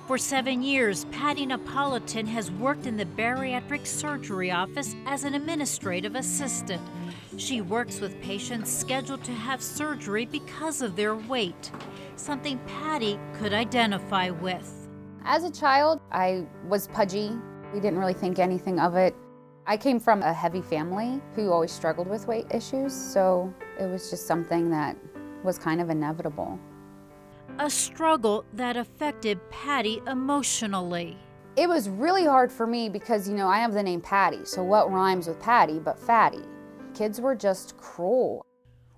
For 7 years, Patti Napolitan has worked in the bariatric surgery office as an administrative assistant. She works with patients scheduled to have surgery because of their weight, something Patti could identify with. As a child, I was pudgy. We didn't really think anything of it. I came from a heavy family who always struggled with weight issues, so it was just something that was kind of inevitable. A struggle that affected Patti emotionally. It was really hard for me because, I have the name Patti, so what rhymes with Patti but fatty? Kids were just cruel.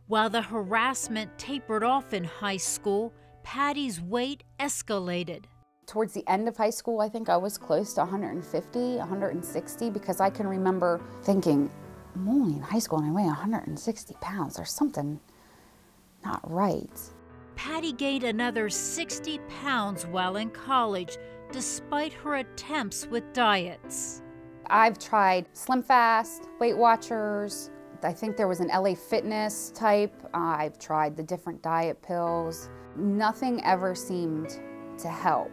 While the harassment tapered off in high school, Patti's weight escalated. Towards the end of high school, I think I was close to 150, 160, because I can remember thinking, I'm only in high school and I weigh 160 pounds. There's something not right. Patti gained another 60 pounds while in college, despite her attempts with diets. I've tried Slim Fast, Weight Watchers. I think there was an LA Fitness type. I've tried the different diet pills. Nothing ever seemed to help.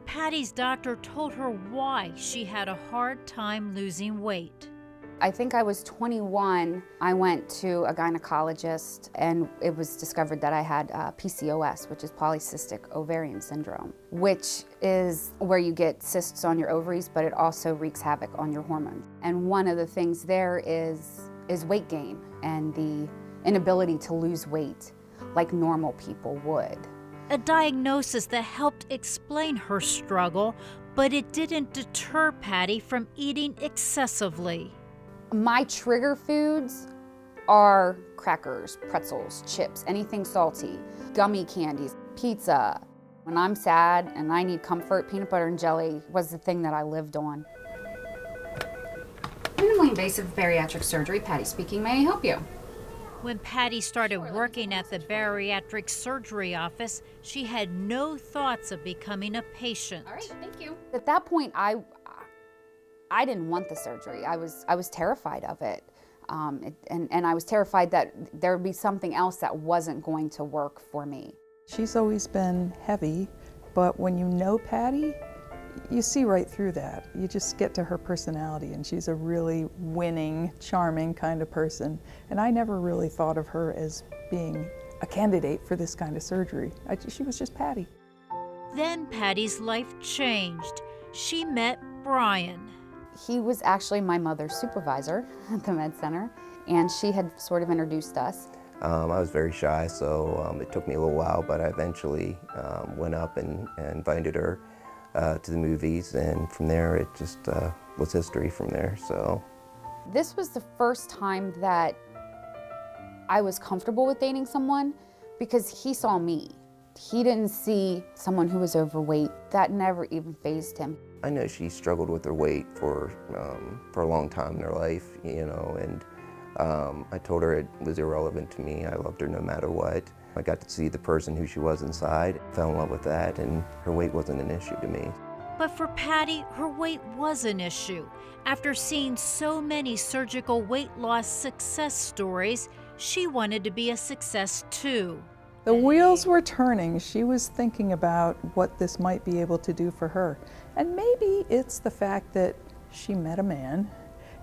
Patti's doctor told her why she had a hard time losing weight. I think I was 21. I went to a gynecologist and it was discovered that I had PCOS, which is polycystic ovarian syndrome, which is where you get cysts on your ovaries, but it also wreaks havoc on your hormones. And one of the things there is weight gain and the inability to lose weight like normal people would. A diagnosis that helped explain her struggle, but it didn't deter Patti from eating excessively. My trigger foods are crackers, pretzels, chips, anything salty, gummy candies, pizza. When I'm sad and I need comfort, peanut butter and jelly was the thing that I lived on. Minimally invasive bariatric surgery, Patti speaking. May I help you? When Patti started working at the bariatric surgery office, she had no thoughts of becoming a patient. All right, thank you. At that point, I didn't want the surgery. I was terrified of it. And I was terrified that there would be something else that wasn't going to work for me. She's always been heavy, but when you know Patti, you see right through that. You just get to her personality, and she's a really winning, charming kind of person. And I never really thought of her as being a candidate for this kind of surgery. She was just Patti. Then Patti's life changed. She met Brian. He was actually my mother's supervisor at the med center, and she had sort of introduced us. I was very shy, so it took me a little while, but I eventually went up and invited her to the movies, and from there it just was history from there. So this was the first time that I was comfortable with dating someone because he saw me. He didn't see someone who was overweight. That never even fazed him. I know she struggled with her weight for a long time in her life, and I told her it was irrelevant to me. I loved her no matter what. I got to see the person who she was inside, fell in love with that, and her weight wasn't an issue to me. But for Patti, her weight was an issue. After seeing so many surgical weight loss success stories, she wanted to be a success too. The wheels were turning. She was thinking about what this might be able to do for her. And maybe it's the fact that she met a man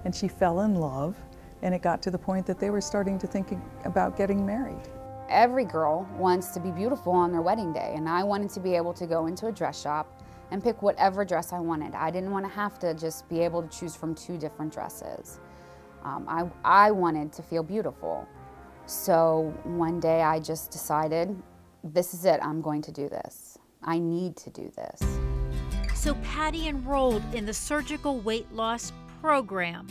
and she fell in love, and it got to the point that they were starting to think about getting married. Every girl wants to be beautiful on their wedding day, and I wanted to be able to go into a dress shop and pick whatever dress I wanted. I didn't want to have to just be able to choose from 2 different dresses. I wanted to feel beautiful. So one day I just decided, this is it, I'm going to do this. I need to do this. So Patti enrolled in the surgical weight loss program.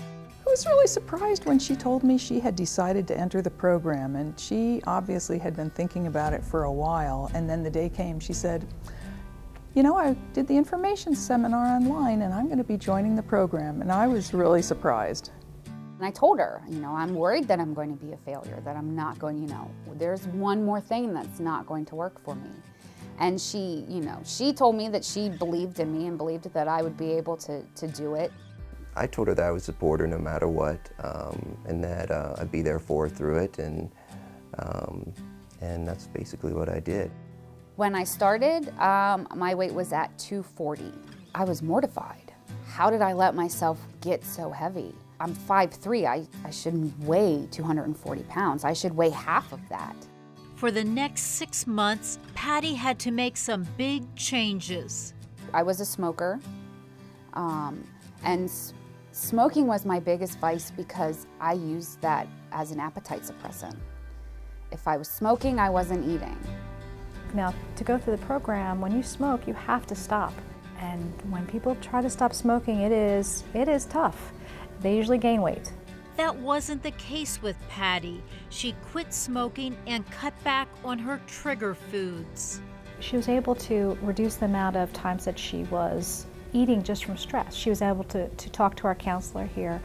I was really surprised when she told me she had decided to enter the program, and she obviously had been thinking about it for a while, and then the day came, she said, I did the information seminar online and I'm going to be joining the program, and I was really surprised. And I told her, I'm worried that I'm going to be a failure, that I'm not going, there's one more thing that's not going to work for me. And she, she told me that she believed in me and believed that I would be able to do it. I told her that I would support her no matter what, and that I'd be there for her through it, and that's basically what I did. When I started, my weight was at 240. I was mortified. How did I let myself get so heavy? I'm 5'3", I shouldn't weigh 240 pounds. I should weigh half of that. For the next 6 months, Patti had to make some big changes. I was a smoker, and smoking was my biggest vice because I used that as an appetite suppressant. If I was smoking, I wasn't eating. Now, to go through the program, when you smoke, you have to stop. And when people try to stop smoking, it is tough. They usually gain weight. That wasn't the case with Patti. She quit smoking and cut back on her trigger foods. She was able to reduce the amount of times that she was eating just from stress. She was able to talk to our counselor here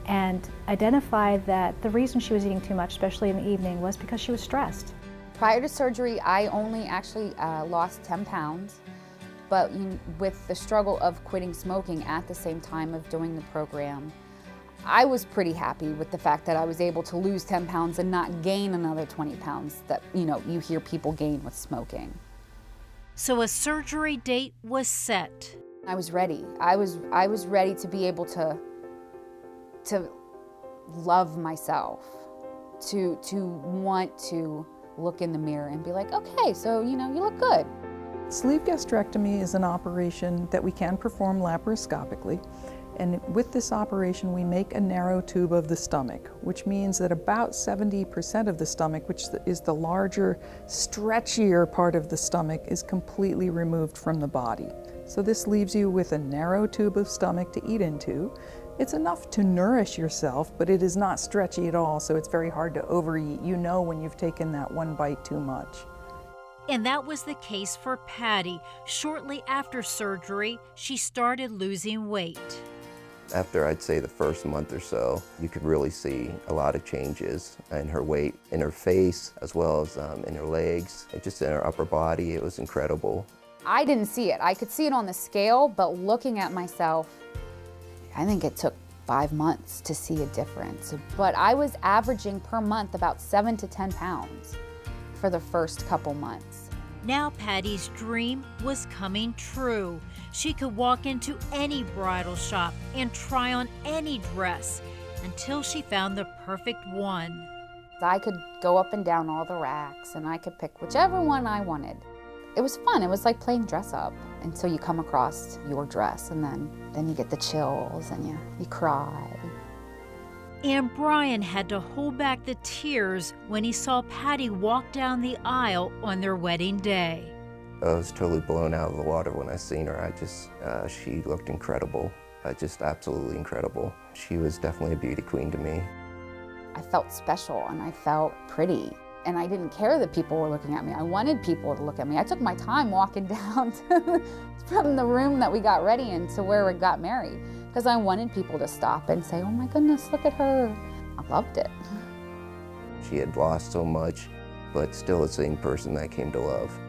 and identify that the reason she was eating too much, especially in the evening, was because she was stressed. Prior to surgery, I only actually lost 10 pounds, but with the struggle of quitting smoking at the same time of doing the program, I was pretty happy with the fact that I was able to lose 10 pounds and not gain another 20 pounds that, you hear people gain with smoking. So a surgery date was set. I was ready. I was ready to be able to love myself, to want to look in the mirror and be like, okay, so you look good. Sleeve gastrectomy is an operation that we can perform laparoscopically. And with this operation, we make a narrow tube of the stomach, which means that about 70% of the stomach, which is the larger, stretchier part of the stomach, is completely removed from the body. So this leaves you with a narrow tube of stomach to eat into. It's enough to nourish yourself, but it is not stretchy at all, so it's very hard to overeat. You know when you've taken that one bite too much. And that was the case for Patti. Shortly after surgery, she started losing weight. After, I'd say, the first month or so, you could really see a lot of changes in her weight, in her face, as well as in her legs, and just in her upper body. It was incredible. I didn't see it. I could see it on the scale, but looking at myself, I think it took 5 months to see a difference. But I was averaging per month about 7 to 10 pounds for the first couple months. Now Patti's dream was coming true. She could walk into any bridal shop and try on any dress until she found the perfect one. I could go up and down all the racks and I could pick whichever one I wanted. It was fun. It was like playing dress up until you come across your dress, and then you get the chills and you cry. And Brian had to hold back the tears when he saw Patti walk down the aisle on their wedding day. I was totally blown out of the water when I seen her. She looked incredible, just absolutely incredible. She was definitely a beauty queen to me. I felt special and I felt pretty. And I didn't care that people were looking at me. I wanted people to look at me. I took my time walking down from the room that we got ready in to where we got married, because I wanted people to stop and say, oh my goodness, look at her. I loved it. She had lost so much, but still the same person that I came to love.